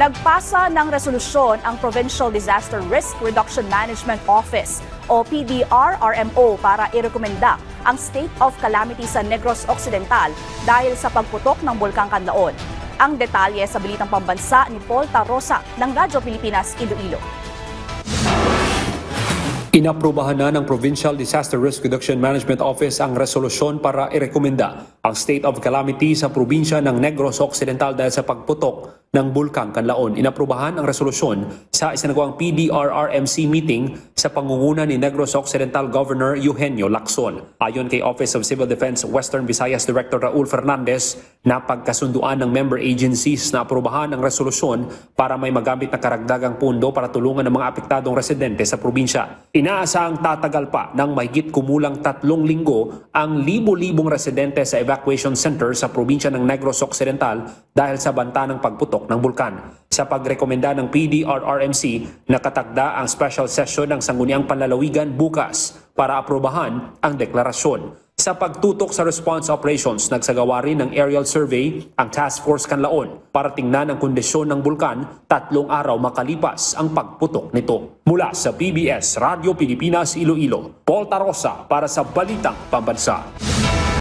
Nagpasa ng resolusyon ang Provincial Disaster Risk Reduction Management Office o PDRRMO para irekomenda ang state of calamity sa Negros Occidental dahil sa pagputok ng Bulkang Kanlaon. Ang detalye sa Balitang Pambansa ni Paul Tarosa ng Radyo Pilipinas, Iloilo. Inaprubahan na ng Provincial Disaster Risk Reduction Management Office ang resolusyon para irekomenda ang state of calamity sa probinsya ng Negros Occidental dahil sa pagputok ng Bulkang Kanlaon. Inaprubahan ang resolusyon sa isinagawang PDRRMC meeting sa pangunguna ni Negros Occidental Governor Eugenio Lacson. Ayon kay Office of Civil Defense Western Visayas Director Raul Fernandez, napagkasunduan ng member agencies na aprubahan ang resolusyon para may magamit na karagdagang pundo para tulungan ang mga apektadong residente sa probinsya. Inaasahang tatagal pa ng mahigit kumulang 3 linggo ang libo-libong residente sa evacuation center sa probinsya ng Negros Occidental dahil sa banta ng pagputok ng bulkan. Sa pagrekomenda ng PDRRMC, nakatakda ang special session ng Sangguniang Panlalawigan bukas para aprobahan ang deklarasyon. Sa pagtutok sa response operations, nagsagawa rin ng aerial survey ang Task Force Kanlaon para tingnan ang kondisyon ng bulkan 3 araw makalipas ang pagputok nito. Mula sa PBS Radio Pilipinas Iloilo, Paul Tarosa para sa Balitang Pambansa.